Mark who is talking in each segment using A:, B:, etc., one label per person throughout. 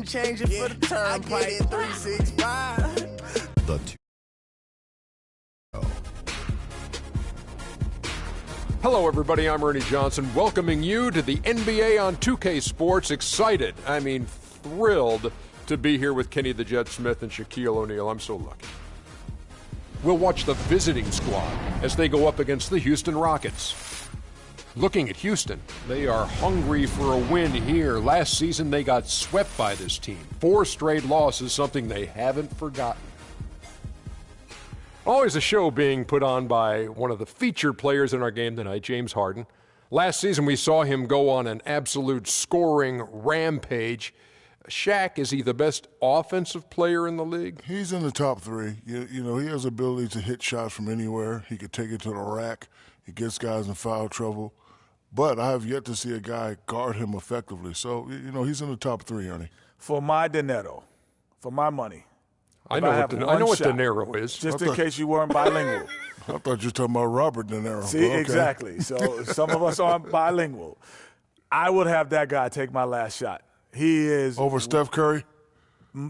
A: change it for the turnpike. 365.
B: The
C: Hello, everybody. I'm Ernie Johnson, welcoming you to the NBA on 2K Sports. Excited, thrilled to be here with Kenny the Jet Smith and Shaquille O'Neal. I'm so lucky. We'll watch the visiting squad as they go up against the Houston Rockets. Looking at Houston, they are hungry for a win here. Last season, they got swept by this team. 4 straight losses, something they haven't forgotten. Always a show being put on by one of the featured players in our game tonight, James Harden. Last season, we saw him go on an absolute scoring rampage. Shaq, is he the best offensive player in the league?
D: He's in the top 3. You know, he has the ability to hit shots from anywhere. He could take it to the rack. He gets guys in foul trouble. But I have yet to see a guy guard him effectively. So, you know, he's in the top 3, Ernie.
E: For my dinero, for my money.
C: I know what De Niro is.
E: Just in case you weren't bilingual.
D: I thought you were talking about Robert De Niro.
E: See,
D: okay.
E: Exactly. So some of us aren't bilingual. I would have that guy take my last shot. He is
D: over Steph Curry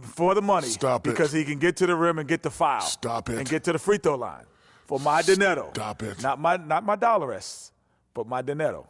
E: for the money.
D: Stop it.
E: Because he can get to the rim and get the foul.
D: Stop it.
E: And get to the free throw line. For my dinero.
D: Stop it.
E: Not my dollarests, but my dinero.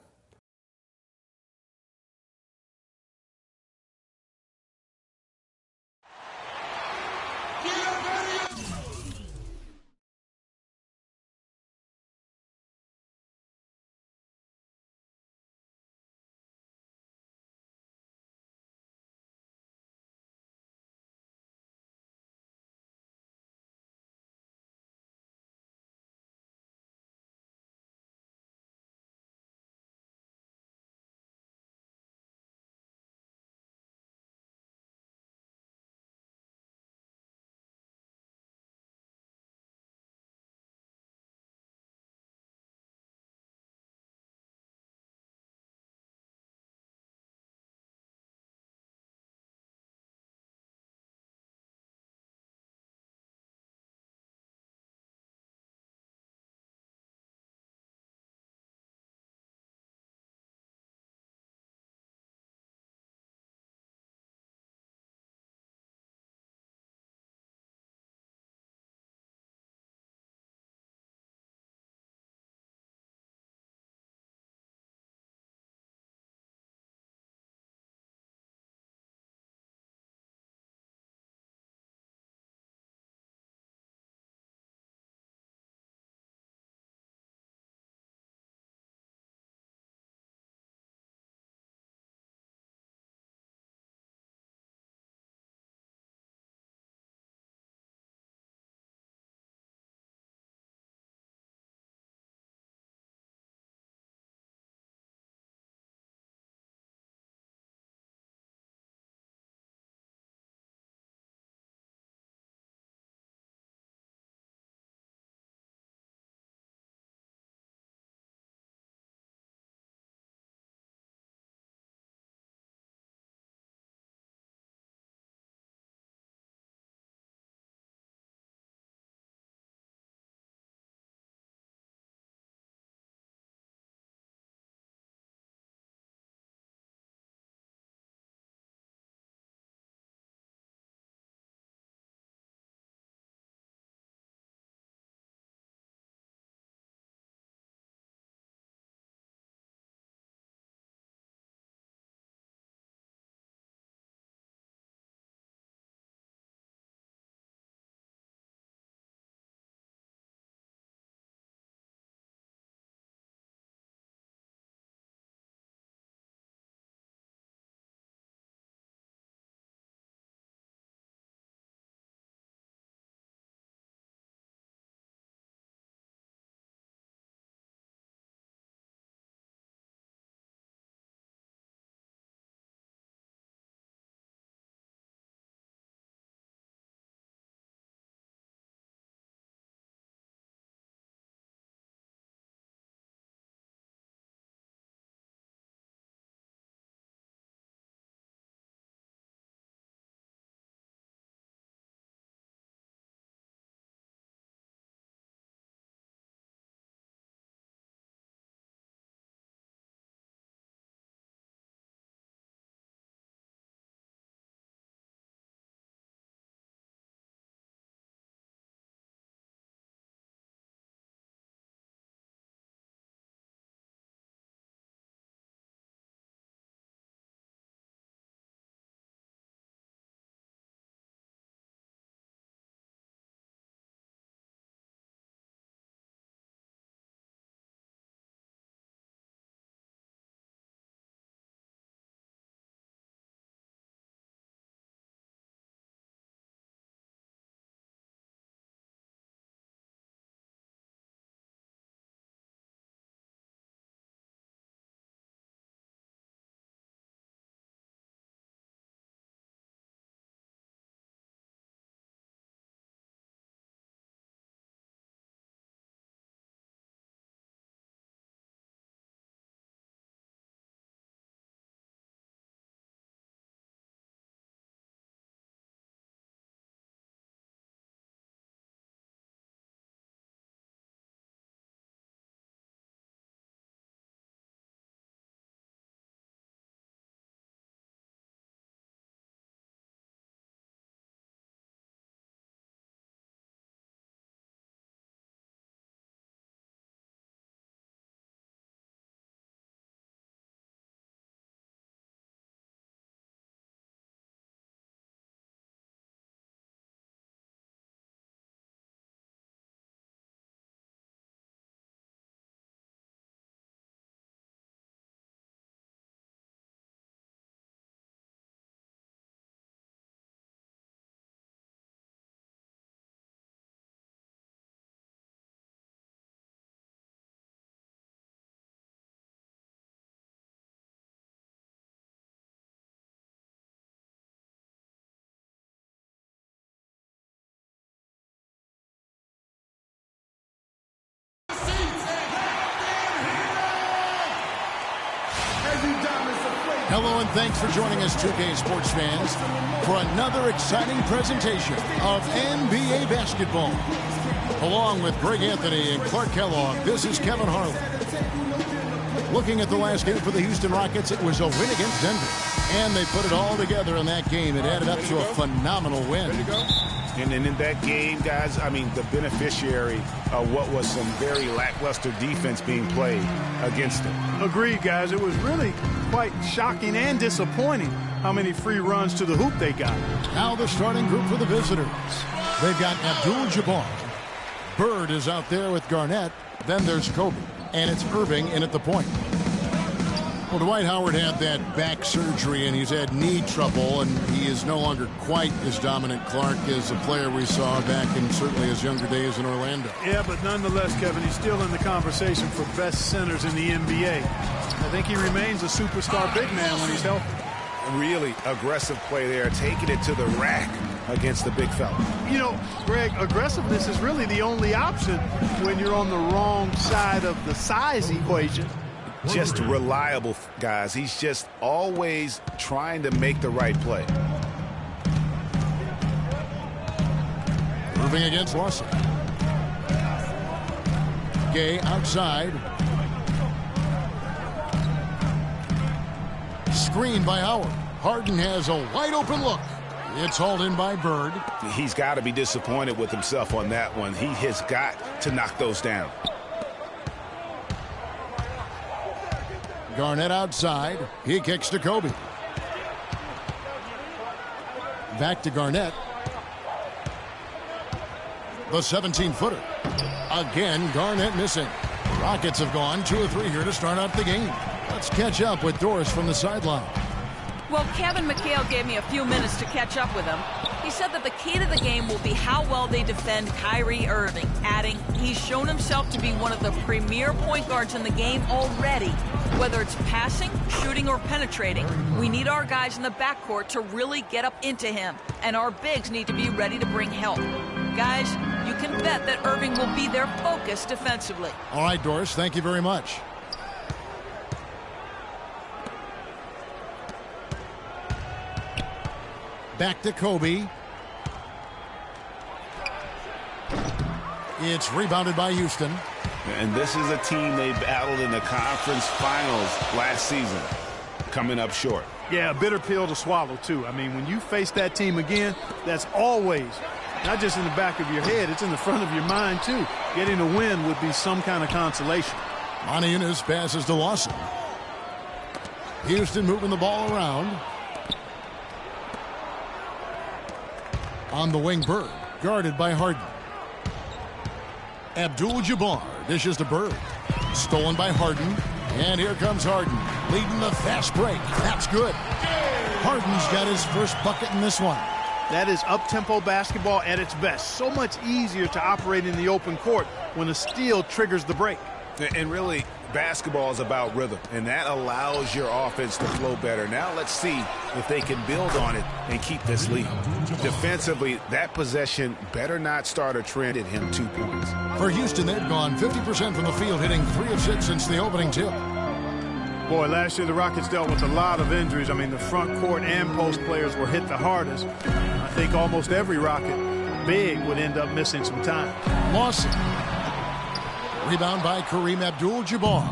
B: Hello and thanks for joining us, 2K Sports fans, for another exciting presentation of NBA basketball. Along with Greg Anthony and Clark Kellogg, this is Kevin Harlan. Looking at the last game for the Houston Rockets, it was a win against Denver. And they put it all together in that game. It added up to a phenomenal win.
F: And in that game, guys, I mean, the beneficiary of what was some very lackluster defense being played against them.
G: Agreed, guys. It was really quite shocking and disappointing how many free runs to the hoop they got.
B: Now the starting group for the visitors. They've got Abdul-Jabbar. Bird is out there with Garnett. Then there's Kobe. And it's Irving in at the point. Well, Dwight Howard had that back surgery, and he's had knee trouble, and he is no longer quite as dominant, Clark, as a player we saw back in certainly his younger days in Orlando.
G: Yeah, but nonetheless, Kevin, he's still in the conversation for best centers in the NBA. I think he remains a superstar big man when he's healthy.
F: Really aggressive play there, taking it to the rack against the big fella.
G: You know, Greg, aggressiveness is really the only option when you're on the wrong side of the size equation.
F: Just reliable, guys. He's just always trying to make the right play.
B: Irving against Lawson. Gay outside. Screen by Howard. Harden has a wide open look. It's hauled in by Bird.
F: He's got to be disappointed with himself on that one. He has got to knock those down.
B: Garnett outside. He kicks to Kobe. Back to Garnett. The 17-footer. Again, Garnett missing. Rockets have gone 2 of 3 here to start out the game. Let's catch up with Doris from the sideline.
H: Well, Kevin McHale gave me a few minutes to catch up with him. He said that the key to the game will be how well they defend Kyrie Irving, adding, he's shown himself to be one of the premier point guards in the game already. Whether it's passing, shooting, or penetrating, we need our guys in the backcourt to really get up into him, and our bigs need to be ready to bring help. Guys, you can bet that Irving will be their focus defensively.
B: All right, Doris, thank you very much. Back to Kobe. It's rebounded by Houston.
F: And this is a team they battled in the conference finals last season, coming up short.
G: Yeah, a bitter pill to swallow, too. I mean, when you face that team again, that's always, not just in the back of your head, it's in the front of your mind, too. Getting a win would be some kind of consolation.
B: Monteunus passes to Lawson. Houston moving the ball around. On the wing, Bird, guarded by Harden. Abdul-Jabbar dishes to Bird. Stolen by Harden. And here comes Harden, leading the fast break. That's good. Harden's got his first bucket in this one.
G: That is up-tempo basketball at its best. So much easier to operate in the open court when a steal triggers the break.
F: And really, basketball is about rhythm, and that allows your offense to flow better. Now let's see if they can build on it and keep this lead. Defensively, that possession better not start a trend at him 2 points.
B: For Houston, they've gone 50% from the field, hitting 3 of 6 since the opening tip.
G: Boy, last year the Rockets dealt with a lot of injuries. I mean, the front court and post players were hit the hardest. I think almost every Rocket big would end up missing some time.
B: Lawson. Rebound by Kareem Abdul-Jabbar.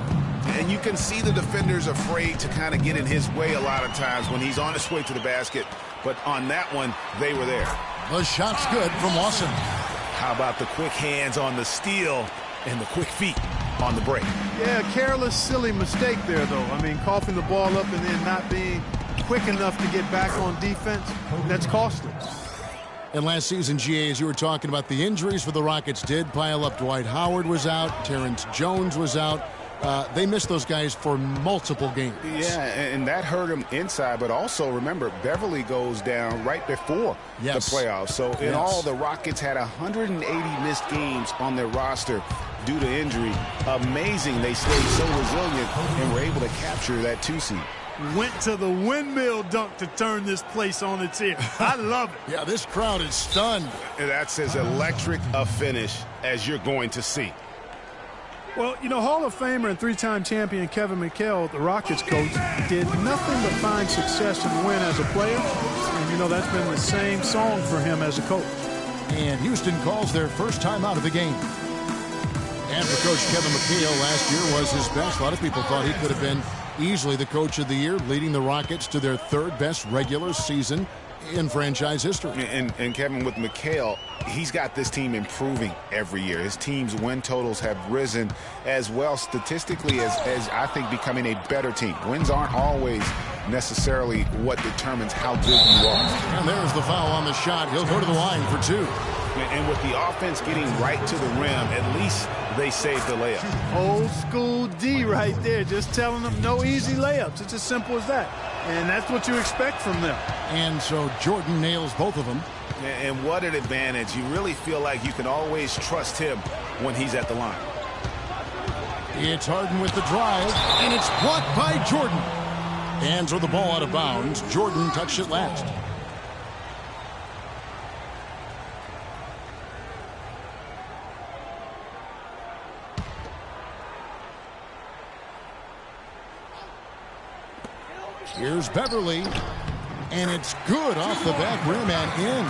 F: And you can see the defenders afraid to kind of get in his way a lot of times when he's on his way to the basket. But on that one, they were there.
B: The shot's good from Lawson.
F: How about the quick hands on the steal and the quick feet on the break?
G: Yeah, careless, silly mistake there, though. I mean, coughing the ball up and then not being quick enough to get back on defense, that's costly.
B: And last season, GA, as you were talking about, the injuries for the Rockets did pile up. Dwight Howard was out. Terrence Jones was out. They missed those guys for multiple games.
F: Yeah, and that hurt them inside. But also, remember, Beverly goes down right before the playoffs. So, in all, the Rockets had 180 missed games on their roster due to injury. Amazing they stayed so resilient and were able to capture that 2 seed.
G: Went to the windmill dunk to turn this place on its ear. I love it.
B: Yeah, this crowd is stunned.
F: And that's as electric a finish as you're going to see.
G: Well, you know, Hall of Famer and three-time champion Kevin McHale, the Rockets coach, did nothing but find success and win as a player. And, you know, that's been the same song for him as a coach.
B: And Houston calls their first time out of the game. And for Coach Kevin McHale, last year was his best. A lot of people thought he could have been easily the coach of the year, leading the Rockets to their third best regular season in franchise history.
F: And Kevin, with McHale, he's got this team improving every year. His team's win totals have risen as well statistically as I think becoming a better team. Wins aren't always necessarily what determines how good you are.
B: And there's the foul on the shot. He'll go to the line for two.
F: And with the offense getting right to the rim, at least they saved the layup.
G: Old school D right there, just telling them no easy layups. It's as simple as that. And that's what you expect from them.
B: And so Jordan nails both of them.
F: And what an advantage. You really feel like you can always trust him when he's at the line.
B: It's Harden with the drive, and it's blocked by Jordan. And so the ball out of bounds. Jordan touched it last. Here's Beverly, and it's good off the back rim and in.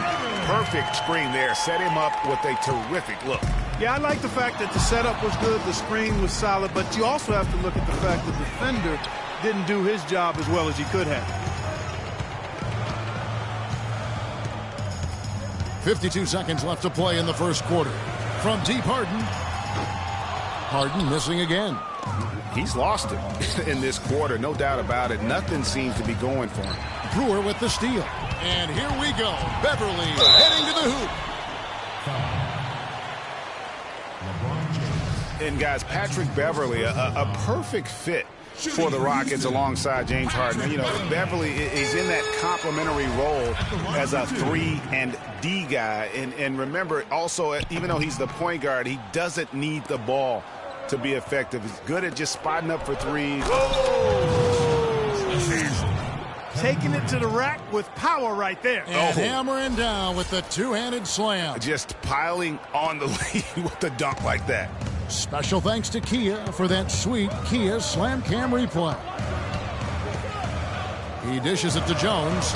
F: Perfect screen there. Set him up with a terrific look.
G: Yeah, I like the fact that the setup was good, the screen was solid, but you also have to look at the fact that the defender didn't do his job as well as he could have.
B: 52 seconds left to play in the first quarter. From deep, Harden. Harden missing again.
F: He's lost it in this quarter, no doubt about it. Nothing seems to be going for him.
B: Brewer with the steal. And here we go. Beverly heading to the hoop.
F: And, guys, Patrick Beverly, a perfect fit for the Rockets alongside James Harden. You know, Beverly is in that complementary role as a 3 and D guy. And remember, also, even though he's the point guard, he doesn't need the ball to be effective. He's good at just spotting up for threes.
G: Taking it to the rack with power right there.
B: And hammering down with the two-handed slam.
F: Just piling on the lead with a dunk like that.
B: Special thanks to Kia for that sweet Kia Slam Cam replay. He dishes it to Jones.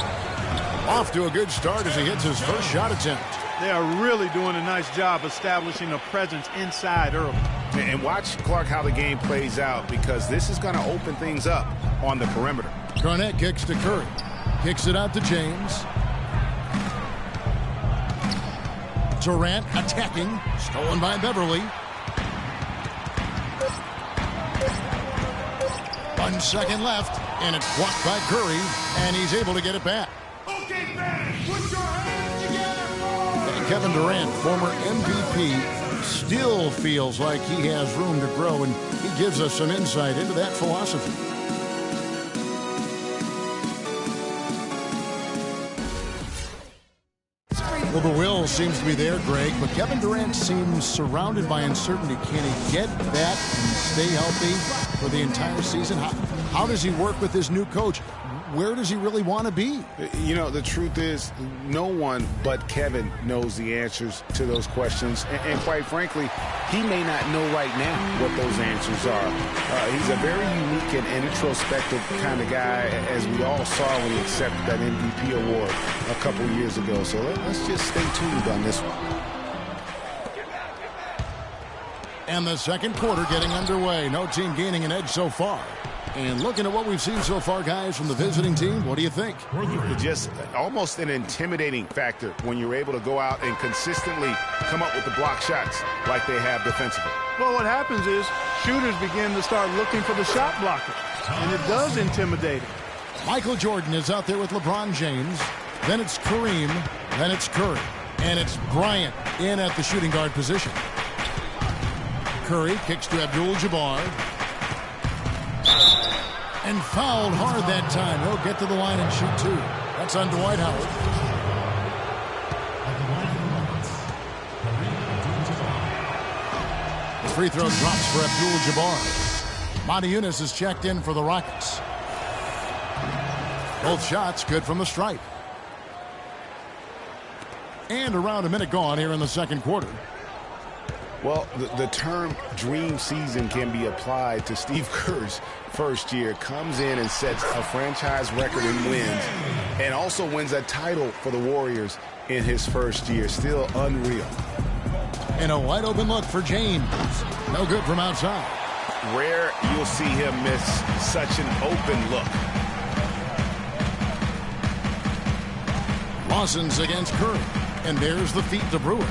B: Off to a good start as he hits his first shot attempt.
G: They are really doing a nice job establishing a presence inside early.
F: And watch, Clark, how the game plays out, because this is going to open things up on the perimeter.
B: Garnett kicks to Curry. Kicks it out to James. Durant attacking. Stolen by Beverly. 1 second left, and it's blocked by Curry, and he's able to get it back.
A: Okay, fans, put your hands together.
B: And Kevin Durant, former MVP, still feels like he has room to grow, and he gives us some insight into that philosophy. Well, the will seems to be there, Greg, but Kevin Durant seems surrounded by uncertainty. Can he get that and stay healthy for the entire season? How does he work with his new coach? Where does he really want to be?
F: You know, the truth is, no one but Kevin knows the answers to those questions. And quite frankly, he may not know right now what those answers are. He's a very unique and introspective kind of guy, as we all saw when he accepted that MVP award a couple years ago. So let's just stay tuned on this one.
B: And the second quarter getting underway. No team gaining an edge so far. And looking at what we've seen so far, guys, from the visiting team, what do you think?
F: Just almost an intimidating factor when you're able to go out and consistently come up with the block shots like they have defensively.
G: Well, what happens is shooters begin to start looking for the shot blocker, and it does intimidate him.
B: Michael Jordan is out there with LeBron James. Then it's Kareem. Then it's Curry. And it's Bryant in at the shooting guard position. Curry kicks to Abdul-Jabbar. And fouled hard that time. He'll get to the line and shoot two. That's on Dwight Howard. The free throw drops for Abdul-Jabbar. Monty Eunice is checked in for the Rockets. Both shots good from the stripe. And around a minute gone here in the second quarter.
F: Well, the term dream season can be applied to Steve Kerr's first year. Comes in and sets a franchise record in wins and also wins a title for the Warriors in his first year. Still unreal.
B: And a wide open look for James. No good from outside.
F: Rare you'll see him miss such an open look.
B: Lawson's against Curry. And there's the feed to Brewer.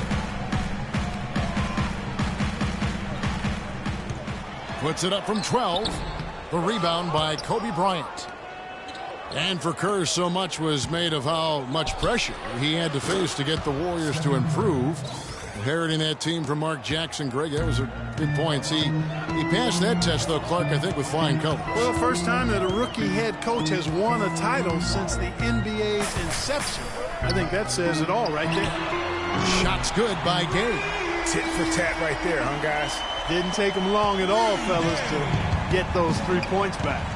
B: Puts it up from 12. The rebound by Kobe Bryant. And for Kerr, so much was made of how much pressure he had to face to get the Warriors to improve. Inheriting that team from Mark Jackson. Greg, that was a big point. He passed that test, though, Clark, I think, with flying colors.
G: Well, first time that a rookie head coach has won a title since the NBA's inception. I think that says it all right there.
B: Shots good by Gay.
F: Tit for tat right there, huh, guys?
G: Didn't take him long at all, fellas, to get those 3 points back.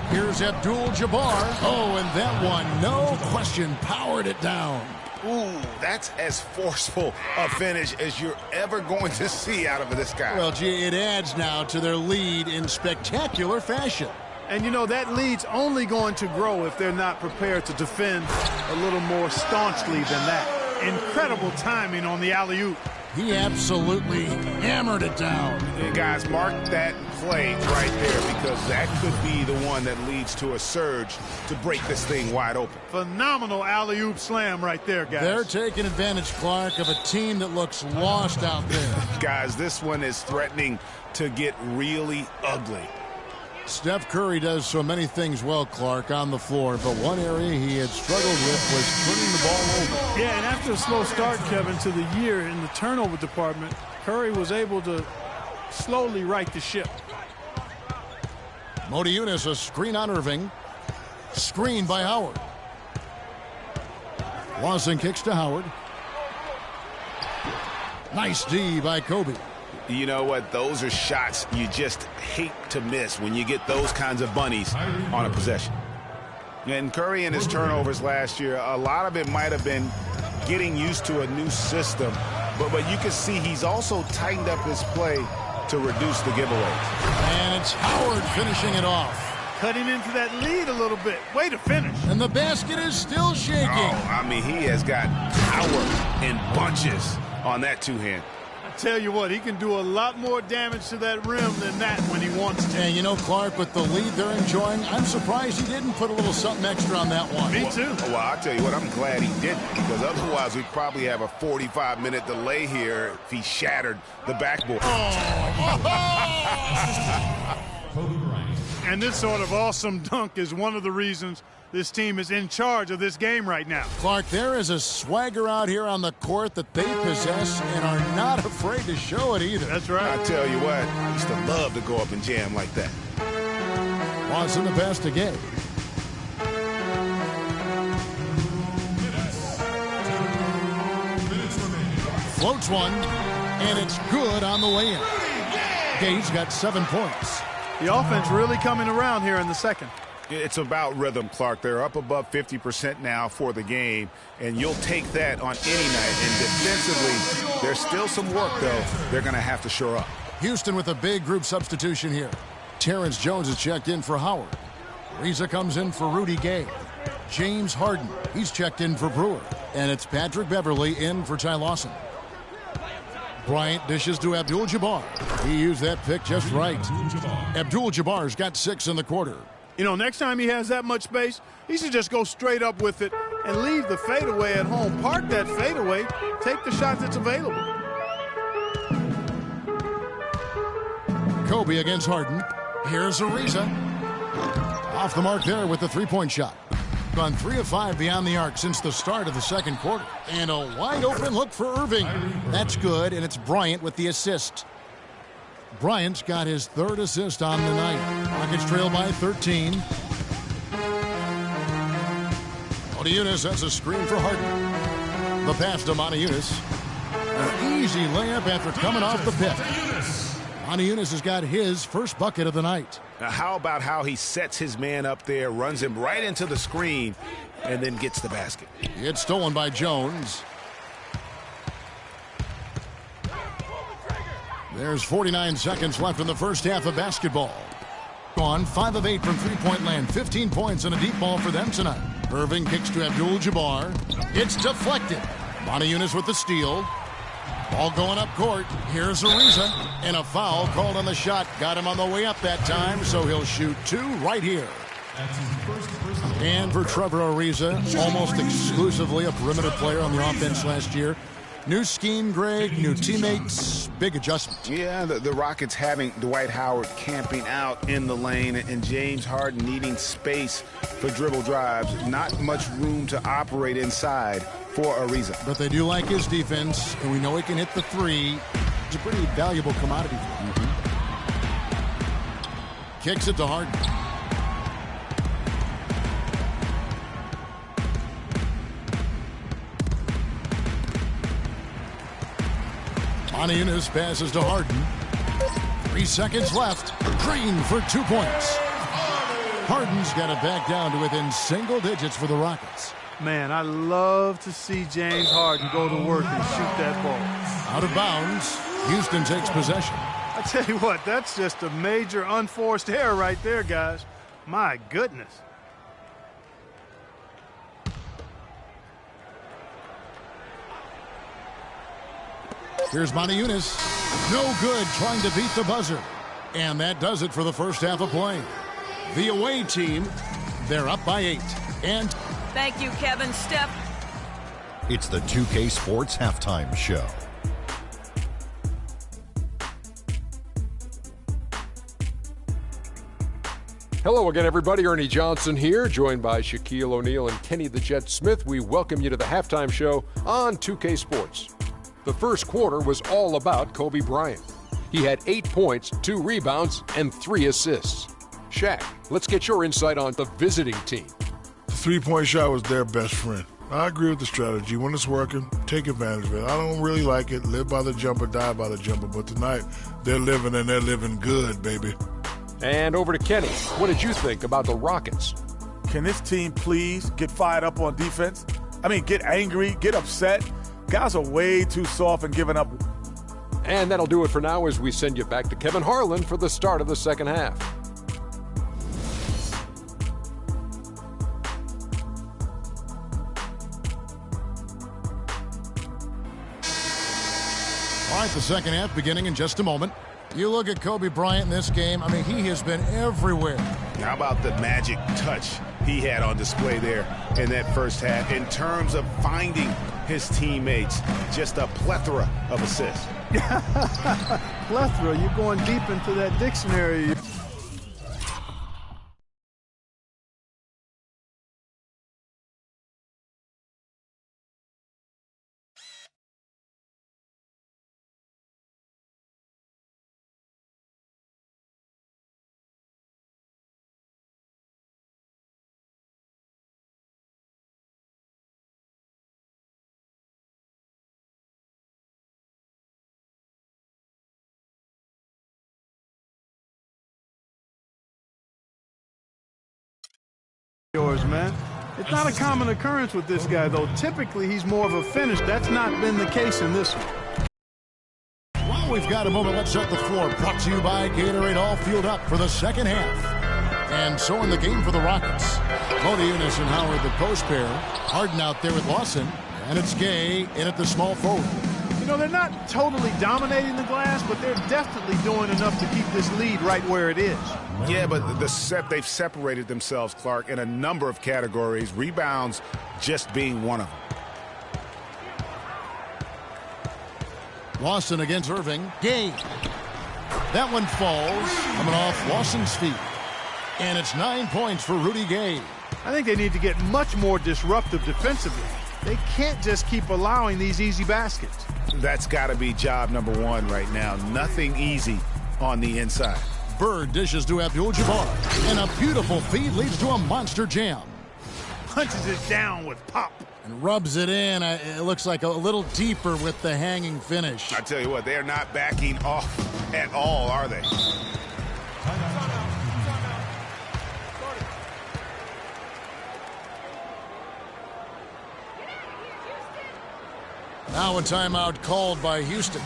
B: Here's Abdul-Jabbar. Oh, and that one, no question, powered it down.
F: Ooh, that's as forceful a finish as you're ever going to see out of this guy.
B: Well, gee, it adds now to their lead in spectacular fashion.
G: And, you know, that lead's only going to grow if they're not prepared to defend a little more staunchly than that. Incredible timing on the alley-oop.
B: He absolutely hammered it down.
F: And guys, mark that play right there because that could be the one that leads to a surge to break this thing wide open.
G: Phenomenal alley-oop slam right there, guys.
B: They're taking advantage, Clark, of a team that looks lost out there.
F: Guys, this one is threatening to get really ugly.
B: Steph Curry does so many things well, Clark, on the floor, but one area he had struggled with was turning the ball over.
G: Yeah, and after a slow start, Kevin, to the year in the turnover department, Curry was able to slowly right the ship.
B: Modiunas, a screen on Irving. Screen by Howard. Lawson kicks to Howard. Nice D by Kobe.
F: You know what? Those are shots you just hate to miss when you get those kinds of bunnies on a possession. And Curry and his turnovers last year, a lot of it might have been getting used to a new system. But you can see he's also tightened up his play to reduce the giveaways.
B: And it's Howard finishing it off.
G: Cutting into that lead a little bit. Way to finish.
B: And the basket is still shaking.
F: Oh, I mean, he has got power in bunches on that two-hand.
G: Tell you what, he can do a lot more damage to that rim than that when he wants to.
B: And you know, Clark, with the lead they're enjoying, I'm surprised he didn't put a little something extra on that one.
G: Me too.
F: Well, I'll tell you what, I'm glad he didn't, because otherwise we'd probably have a 45-minute delay here if he shattered the backboard.
G: And this sort of awesome dunk is one of the reasons this team is in charge of this game right now.
B: Clark, there is a swagger out here on the court that they possess and are not afraid to show it either.
G: That's right.
F: I tell you what, I used to love to go up and jam like that.
B: Watson the pass to Gay. Floats one, and it's good on the way in. Gay's got 7 points.
G: The offense really coming around here in the second.
F: It's about rhythm, Clark. They're up above 50% now for the game, and you'll take that on any night. And defensively, there's still some work, though. They're going to have to shore up.
B: Houston with a big group substitution here. Terrence Jones is checked in for Howard. Reza comes in for Rudy Gay. James Harden, he's checked in for Brewer. And it's Patrick Beverley in for Ty Lawson. Bryant dishes to Abdul-Jabbar. He used that pick just right. Abdul-Jabbar's got 6 in the quarter.
G: You know, next time he has that much space, he should just go straight up with it and leave the fadeaway at home. Park that fadeaway. Take the shot that's available.
B: Kobe against Harden. Here's Ariza. Off the mark there with the three-point shot. Gone 3 of 5 beyond the arc since the start of the second quarter. And a wide open look for Irving. That's good, and it's Bryant with the assist. Bryant's got his 3rd assist on the night. Rockets trail by 13. Modiunas has a screen for Harden. The pass to Modiunas. An easy layup after coming off the pick. Modiunas has got his first bucket of the night.
F: Now, how about how he sets his man up there, runs him right into the screen, and then gets the basket.
B: It's stolen by Jones. There's 49 seconds left in the first half of basketball. On 5 of 8 from three-point land, 15 points and a deep ball for them tonight. Irving kicks to Abdul-Jabbar. It's deflected. Monty Eunice with the steal. Ball going up court. Here's Ariza. And a foul called on the shot. Got him on the way up that time, so he'll shoot 2 right here. And for Trevor Ariza, almost exclusively a perimeter player on the offense last year. New scheme, Greg, new teammates, big adjustment.
F: Yeah, the Rockets having Dwight Howard camping out in the lane and James Harden needing space for dribble drives. Not much room to operate inside for Ariza.
B: But they do like his defense, and we know he can hit the 3. It's a pretty valuable commodity for him. Kicks it to Harden. Monty Eunice passes to Harden. 3 seconds left. Green for 2 points. Harden's got it back down to within single digits for the Rockets.
G: Man, I love to see James Harden go to work and shoot that ball.
B: Out of bounds. Houston takes possession.
G: I tell you what, that's just a major unforced error right there, guys. My goodness.
B: Here's Monty Eunice. No good, trying to beat the buzzer. And that does it for the first half of play. The away team, they're up by 8. And
H: thank you, Kevin. Steph.
I: It's the 2K Sports Halftime Show.
C: Hello again, everybody. Ernie Johnson here, joined by Shaquille O'Neal and Kenny the Jet Smith. We welcome you to the halftime show on 2K Sports. The first quarter was all about Kobe Bryant. He had 8 points, 2 rebounds, and 3 assists. Shaq, let's get your insight on the visiting team.
D: The three-point shot was their best friend. I agree with the strategy. When it's working, take advantage of it. I don't really like it. Live by the jumper, die by the jumper. But tonight, they're living, and they're living good, baby.
C: And over to Kenny. What did you think about the Rockets?
E: Can this team please get fired up on defense? I mean, get angry, get upset. Guys are way too soft and giving up.
C: And that'll do it for now as we send you back to Kevin Harlan for the start of the second half.
B: all right, the second half beginning in just a moment. You look at Kobe Bryant in this game, I mean, he has been everywhere.
F: How about the magic touch he had on display there in that first half in terms of finding his teammates? Just a plethora of assists.
G: Plethora, you're going deep into that dictionary. Yours, man. It's not a common occurrence with this guy, though. Typically, he's more of a finish. That's not been the case in this one.
B: While we've got a moment, let's set the floor. Brought to you by Gatorade, all fueled up for the second half. And so in the game for the Rockets. Monty Eunice and Howard, the post pair. Harden out there with Lawson. And it's Gay in at the small forward.
G: You know, they're not totally dominating the glass, but they're definitely doing enough to keep this lead right where it is.
F: Yeah, but they've separated themselves, Clark, in a number of categories, rebounds just being one of them.
B: Lawson against Irving. Gay. That one falls, coming off Lawson's feet. And it's 9 points for Rudy Gay.
G: I think they need to get much more disruptive defensively. They can't just keep allowing these easy baskets.
F: That's got to be job number one right now. Nothing easy on the inside.
B: Bird dishes to Abdul-Jabbar. And a beautiful feed leads to a monster jam.
G: Punches it down with pop.
B: And rubs it in. It looks like a little deeper with the hanging finish.
F: I tell you what, they are not backing off at all, are they?
B: Now a timeout called by Houston.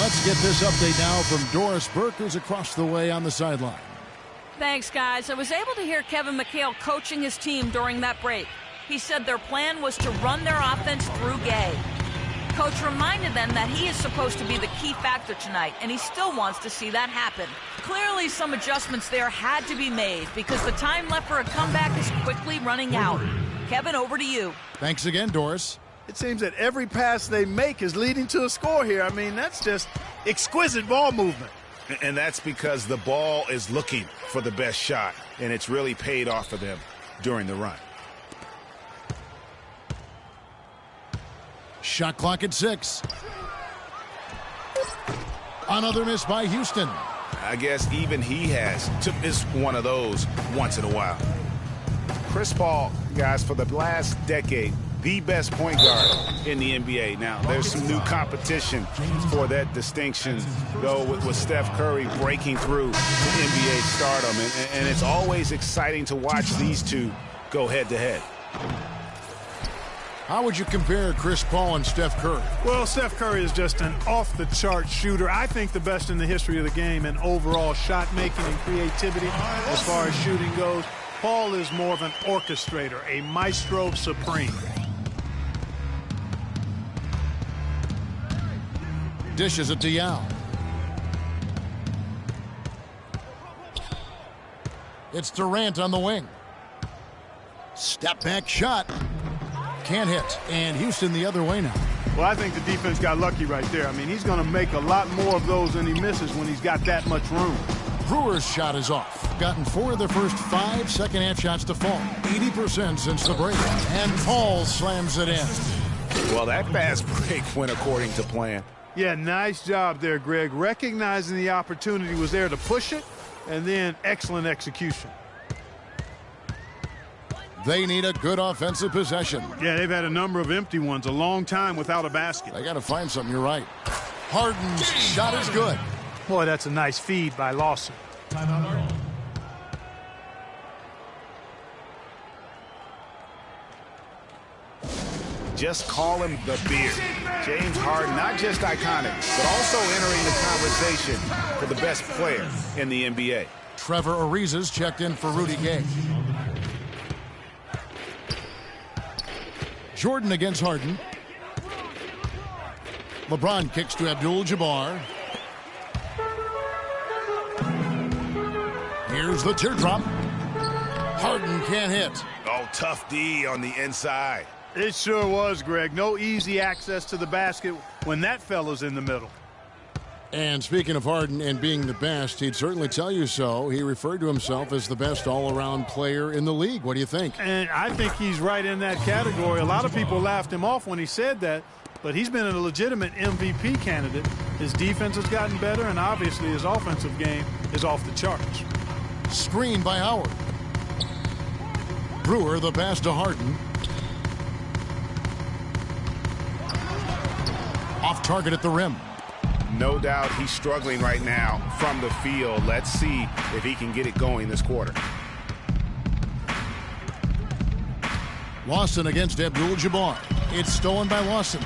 B: Let's get this update now from Doris Burke, who's across the way on the sideline.
H: Thanks, guys. I was able to hear Kevin McHale coaching his team during that break. He said their plan was to run their offense through Gay. Coach reminded them that he is supposed to be the key factor tonight, and he still wants to see that happen. Clearly, some adjustments there had to be made because the time left for a comeback is quickly running out. Kevin, over to you.
B: Thanks again, Doris.
G: It seems that every pass they make is leading to a score here. I mean, that's just exquisite ball movement.
F: And that's because the ball is looking for the best shot, and it's really paid off for them during the run.
B: Shot clock at 6. Another miss by Houston.
F: I guess even he has to miss one of those once in a while. Chris Paul, guys, for the last decade, the best point guard in the NBA. Now, there's some new competition for that distinction, though, with Steph Curry breaking through to NBA stardom. And it's always exciting to watch these two go head-to-head.
B: How would you compare Chris Paul and Steph Curry?
G: Well, Steph Curry is just an off-the-chart shooter. I think the best in the history of the game in overall shot making and creativity as far as shooting goes. Paul is more of an orchestrator, a maestro supreme.
B: Dishes it to Yao. It's Durant on the wing. Step back shot. Can't hit. And Houston the other way now.
G: Well, I think the defense got lucky right there. I mean, he's going to make a lot more of those than he misses when he's got that much room.
B: Brewer's shot is off. Gotten 4 of the first 5 second-half shots to fall. 80% since the break. And Paul slams it in.
F: Well, that fast break went according to plan.
G: Yeah, nice job there, Greg. Recognizing the opportunity was there to push it, and then excellent execution.
B: They need a good offensive possession.
G: Yeah, they've had a number of empty ones, a long time without a basket.
B: They got to find something, you're right. Harden's shot is good.
G: Boy, that's a nice feed by Lawson.
F: Just call him the Beard. James Harden, not just iconic, but also entering the conversation for the best player in the NBA.
B: Trevor Ariza's checked in for Rudy Gay. Jordan against Harden. LeBron kicks to Abdul-Jabbar. Here's the teardrop. Harden can't hit.
F: Oh, tough D on the inside.
G: It sure was, Greg. No easy access to the basket when that fella's in the middle.
B: And speaking of Harden and being the best, he'd certainly tell you so. He referred to himself as the best all-around player in the league. What do you think?
G: And I think he's right in that category. A lot of people laughed him off when he said that, but he's been a legitimate MVP candidate. His defense has gotten better, and obviously his offensive game is off the charts.
B: Screen by Howard. Brewer the pass to Harden. Off target at the rim.
F: No doubt he's struggling right now from the field. Let's see if he can get it going this quarter.
B: Lawson against Abdul-Jabbar. It's stolen by Lawson.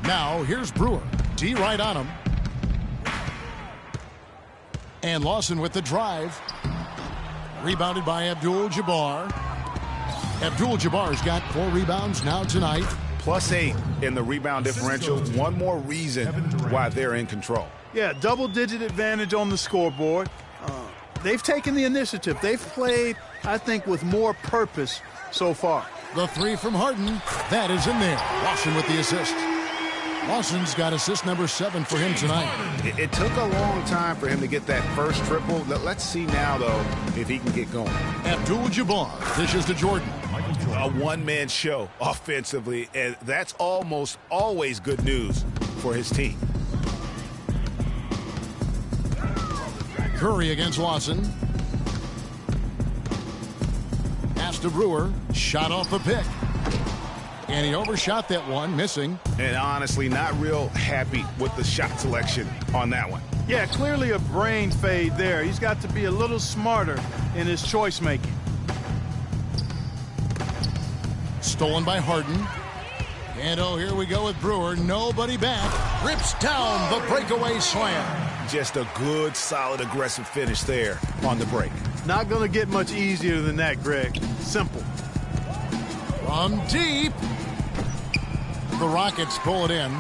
B: Now here's Brewer. D right on him. And Lawson with the drive. Rebounded by Abdul-Jabbar. Abdul-Jabbar's got 4 rebounds now tonight.
F: +8 in the rebound differential. One more reason why they're in control.
G: Yeah, double-digit advantage on the scoreboard. They've taken the initiative. They've played, I think, with more purpose so far.
B: The 3 from Harden. That is in there. Lawson with the assist. Lawson's got assist number 7 for him tonight.
F: It took a long time for him to get that first triple. Let's see now, though, if he can get going.
B: Abdul-Jabbar dishes to Jordan.
F: A one-man show offensively, and that's almost always good news for his team.
B: Curry against Lawson. Pass to Brewer. Shot off the pick. And he overshot that one, missing.
F: And honestly, not real happy with the shot selection on that one.
G: Yeah, clearly a brain fade there. He's got to be a little smarter in his choice making.
B: Stolen by Harden. And oh, here we go with Brewer. Nobody back. Rips down the breakaway slam.
F: Just a good, solid, aggressive finish there on the break.
G: Not going to get much easier than that, Greg. Simple.
B: From deep. The Rockets pull it in.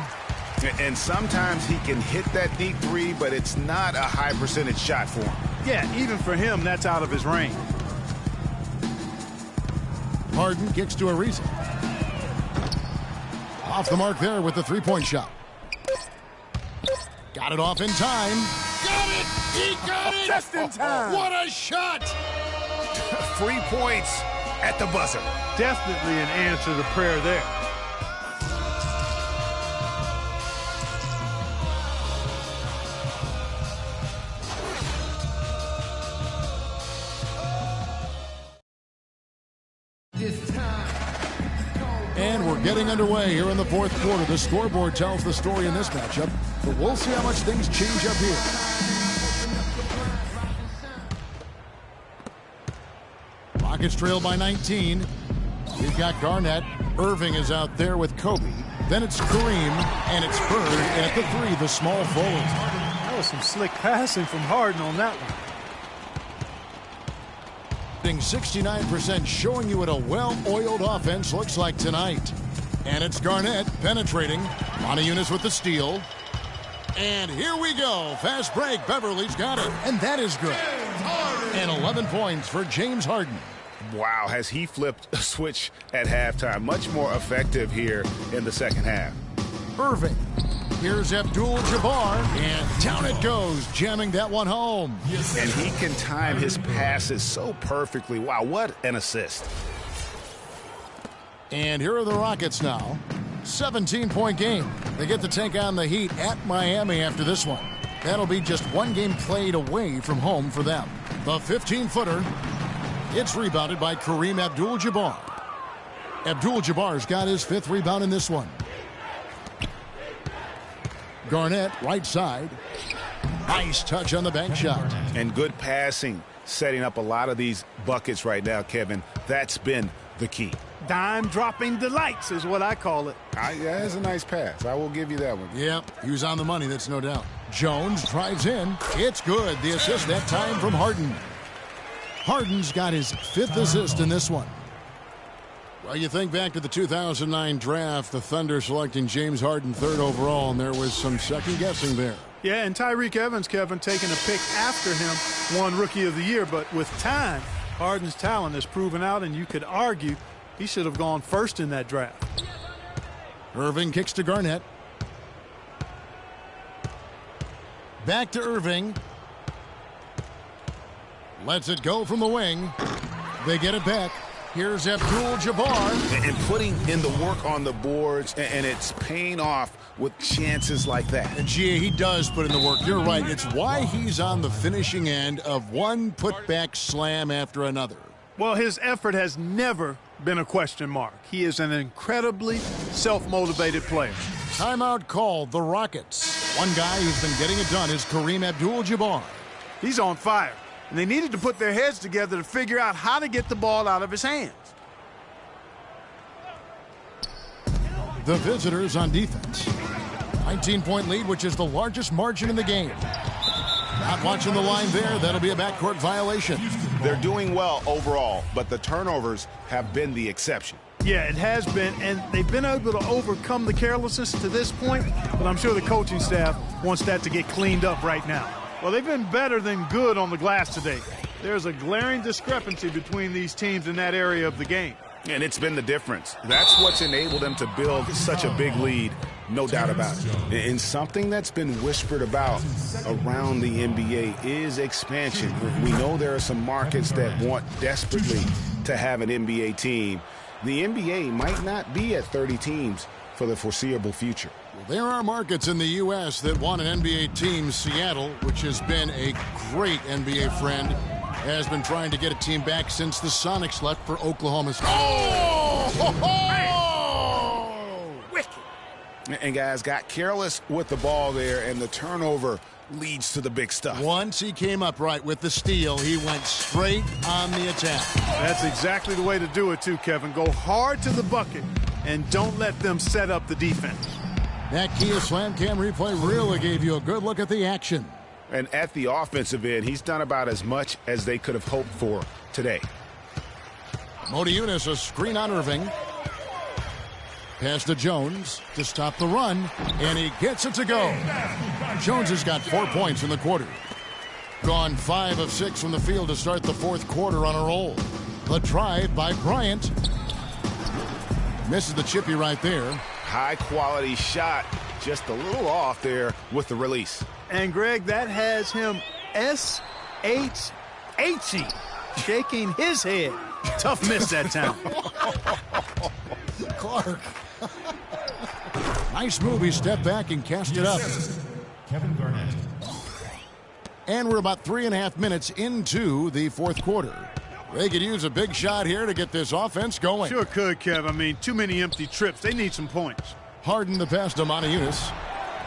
F: And sometimes he can hit that deep three, but it's not a high percentage shot for him.
G: Yeah, even for him, that's out of his range.
B: Harden kicks to Ariza. Off the mark there with the three-point shot. Got it off in time. Got it! He got it!
E: Just in time.
B: What a shot!
F: 3 points at the buzzer.
G: Definitely an answer to prayer there.
B: And we're getting underway here in the fourth quarter. The scoreboard tells the story in this matchup, but we'll see how much things change up here. Rockets trail by 19. We've got Garnett. Irving is out there with Kobe. Then it's Kareem, and it's Bird at the three, the small forward.
G: That was some slick passing from Harden on that one.
B: 69%, showing you what a well-oiled offense looks like tonight. And it's Garnett penetrating. Montejunas with the steal. And here we go. Fast break. Beverly's got it. And that is good. And 11 points for James Harden.
F: Wow, has he flipped a switch at halftime. Much more effective here in the second half.
B: Irving. Here's Abdul-Jabbar, and down it goes, jamming that one home.
F: And he can time his passes so perfectly. Wow, what an assist.
B: And here are the Rockets now. 17-point game. They get to take on the Heat at Miami after this one. That'll be just one game played away from home for them. The 15-footer. It's rebounded by Kareem Abdul-Jabbar. Abdul-Jabbar's got his fifth rebound in this one. Garnett, right side. Nice touch on the bank shot.
F: And good passing, setting up a lot of these buckets right now, Kevin. That's been the key.
G: Dime-dropping delights is what I call it.
F: Yeah, that's a nice pass. I will give you that one.
B: Yeah, he was on the money, that's no doubt. Jones drives in. It's good. The assist that time from Harden. Harden's got his fifth assist in this one. Well, you think back to the 2009 draft, the Thunder selecting James Harden third overall, and there was some second guessing there.
G: Yeah, and Tyreke Evans, Kevin, taking a pick after him, won Rookie of the Year. But with time, Harden's talent is proven out, and you could argue he should have gone first in that draft.
B: Irving kicks to Garnett. Back to Irving. Lets it go from the wing. They get it back. Here's Abdul-Jabbar.
F: And putting in the work on the boards, and it's paying off with chances like that.
B: And gee, he does put in the work. You're right. It's why he's on the finishing end of one putback slam after another.
G: Well, his effort has never been a question mark. He is an incredibly self-motivated player.
B: Timeout called, the Rockets. One guy who's been getting it done is Kareem Abdul-Jabbar.
G: He's on fire. And they needed to put their heads together to figure out how to get the ball out of his hands.
B: The visitors on defense. 19-point lead, which is the largest margin in the game. Not watching the line there. That'll be a backcourt violation.
F: They're doing well overall, but the turnovers have been the exception.
G: Yeah, it has been, and they've been able to overcome the carelessness to this point, but I'm sure the coaching staff wants that to get cleaned up right now. Well, they've been better than good on the glass today. There's a glaring discrepancy between these teams in that area of the game.
F: And it's been the difference. That's what's enabled them to build such a big lead, no doubt about it. And something that's been whispered about around the NBA is expansion. We know there are some markets that want desperately to have an NBA team. The NBA might not be at 30 teams for the foreseeable future.
B: Well, there are markets in the U.S. that want an NBA team. Seattle, which has been a great NBA friend, has been trying to get a team back since the Sonics left for Oklahoma City.
F: Wicked. And guys got careless with the ball there, and the turnover leads to the big stuff.
B: Once he came up right with the steal, he went straight on the attack.
G: That's exactly the way to do it too, Kevin. Go hard to the bucket. and don't let them set up the defense.
B: That Kia Slam Cam replay really gave you a good look at the action.
F: And at the offensive end, he's done about as much as they could have hoped for today.
B: Modiunas, a screen on Irving. Pass to Jones to stop the run, and he gets it to go. Jones has got 4 points in the quarter. Gone 5 of 6 from the field to start the fourth quarter on a roll. The drive by Bryant. Misses the chippy right there.
F: High-quality shot, just a little off there with the release.
G: And, Greg, that has him S-H-H-ing, shaking his head. Tough miss that time.
B: Clark. Nice move. He stepped back and cast it up.
A: Kevin Garnett.
B: And we're about 3.5 minutes into the fourth quarter. They could use a big shot here to get this offense going.
G: Sure could, Kev. I mean, too many empty trips. They need some points.
B: Harden the pass to Modiunas.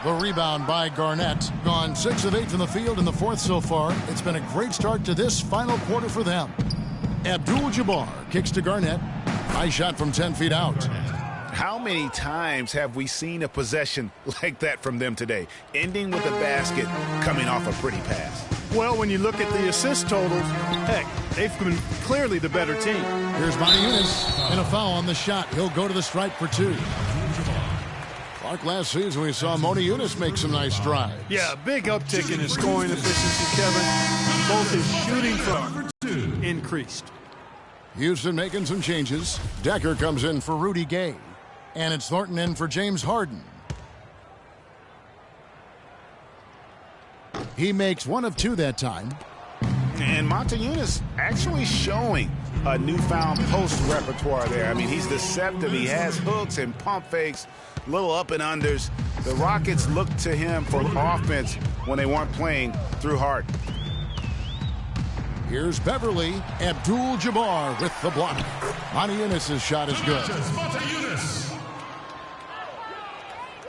B: The rebound by Garnett. Gone 6 of 8 from the field in the fourth so far. It's been a great start to this final quarter for them. Abdul-Jabbar kicks to Garnett. High shot from 10 feet out.
F: How many times have we seen a possession like that from them today? Ending with a basket, coming off a pretty pass.
G: Well, when you look at the assist totals, heck, they've been clearly the better team.
B: Here's Modiunas, and a foul on the shot. He'll go to the stripe for 2. Clark, last season we saw Modiunas make some nice strides.
G: Yeah, a big uptick in his scoring efficiency, Kevin. Both his shooting from increased.
B: Houston making some changes. Decker comes in for Rudy Gay. And it's Thornton in for James Harden. He makes 1 of 2 that time.
F: And Modiunas actually showing a newfound post repertoire there. I mean, he's deceptive. He has hooks and pump fakes, little up and unders. The Rockets looked to him for offense when they weren't playing through Harden.
B: Here's Beverly. Abdul-Jabbar with the block. Modiunas' shot is good.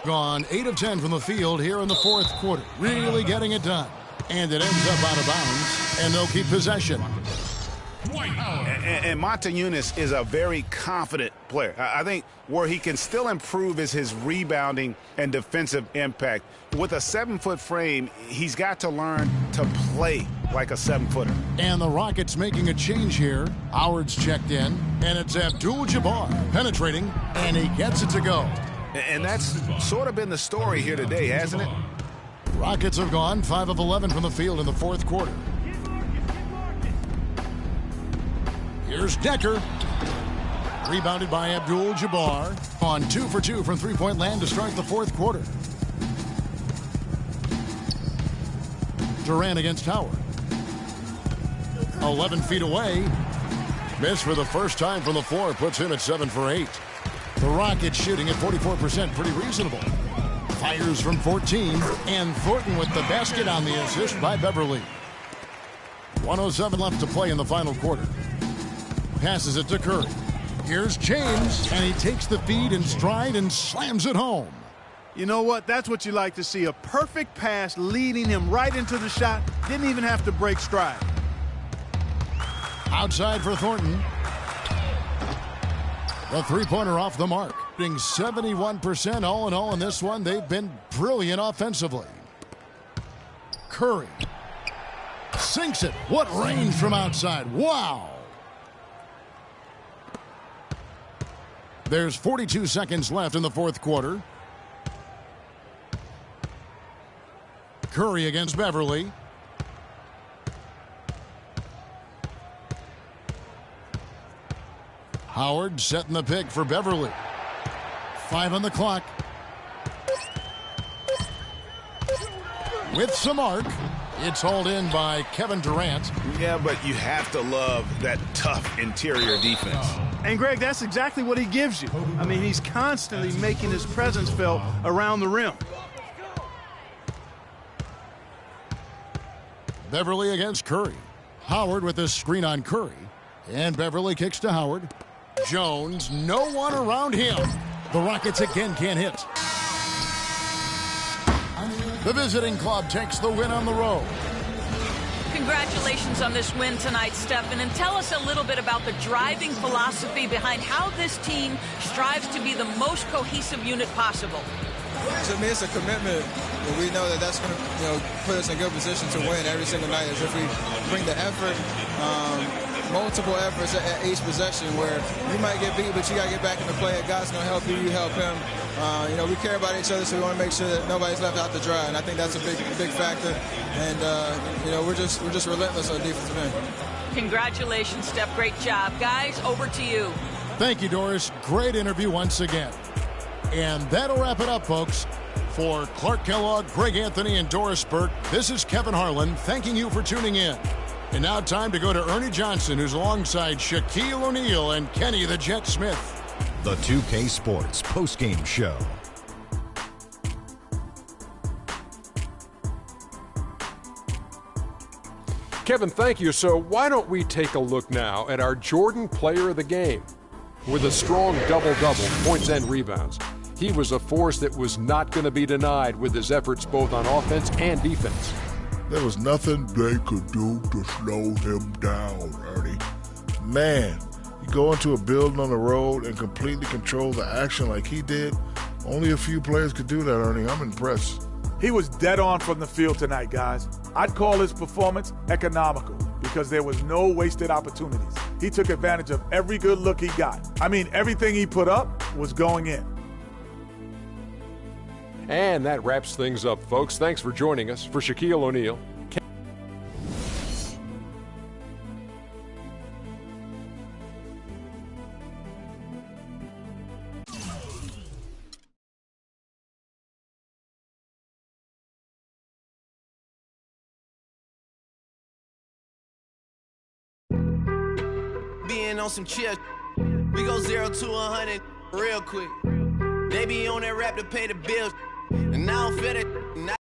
B: Gone 8 of 10 from the field here in the fourth quarter. Really getting it done. And it ends up out of bounds, and they'll keep possession.
F: And Modiunas is a very confident player. I think where he can still improve is his rebounding and defensive impact. With a 7-foot frame, he's got to learn to play like a 7-footer.
B: And the Rockets making a change here. Howard's checked in, and it's Abdul-Jabbar penetrating, and he gets it to go.
F: And that's sort of been the story here today, hasn't it?
B: Rockets have gone 5 of 11 from the field in the fourth quarter. Here's Decker. Rebounded by Abdul-Jabbar. On 2 for 2 from three-point land to start the fourth quarter. Durant against Howard. 11 feet away. Missed for the first time from the floor. Puts him at 7 for 8. The Rockets shooting at 44%. Pretty reasonable. Fires from 14. And Thornton with the basket on the assist by Beverly. 1:07 left to play in the final quarter. Passes it to Curry. Here's James, and he takes the feed in stride and slams it home.
G: You know what? That's what you like to see. A perfect pass leading him right into the shot. Didn't even have to break stride.
B: Outside for Thornton. The three-pointer off the mark. Being 71% all in all in this one. They've been brilliant offensively. Curry sinks it. What range from outside. Wow. There's 42 seconds left in the fourth quarter. Curry against Beverly. Howard setting the pick for Beverly. 5 on the clock. With some arc. It's hauled in by Kevin Durant.
F: Yeah, but you have to love that tough interior defense.
G: And, Greg, that's exactly what he gives you. I mean, he's constantly making his presence felt around the rim.
B: Beverly against Curry. Howard with the screen on Curry. And Beverly kicks to Howard. Jones, no one around him. The Rockets again can't hit. The visiting club takes the win on the road.
H: Congratulations on this win tonight, Stephen, and tell us a little bit about the driving philosophy behind how this team strives to be the most cohesive unit possible.
J: To me, it's a commitment, and we know that that's going to put us in a good position to win every single night. As if we bring the effort, multiple efforts at each possession, where you might get beat, but you got to get back in the play. God's going to help you, you help him. We care about each other, so we want to make sure that nobody's left out to dry, and I think that's a big factor. And we're just relentless on defensive end.
H: Congratulations, Steph. Great job, guys. Over to you.
B: Thank you, Doris. Great interview once again. And that'll wrap it up, folks. For Clark Kellogg, Greg Anthony, and Doris Burke, this is Kevin Harlan thanking you for tuning in. And now time to go to Ernie Johnson, who's alongside Shaquille O'Neal and Kenny the Jet Smith.
I: The 2K Sports postgame show.
C: Kevin, thank you. So why don't we take a look now at our Jordan player of the game with a strong double-double, points and rebounds. He was a force that was not going to be denied with his efforts both on offense and defense.
D: There was nothing they could do to slow him down, Ernie. Man, you go into a building on the road and completely control the action like he did. Only a few players could do that, Ernie. I'm impressed.
E: He was dead on from the field tonight, guys. I'd call his performance economical because there was no wasted opportunities. He took advantage of every good look he got. I mean, everything he put up was going in.
C: And that wraps things up, folks. Thanks for joining us. For Shaquille O'Neal,
K: being on some chill, we go 0 to 100 real quick. They be on that rap to pay the bills, and I don't feel it.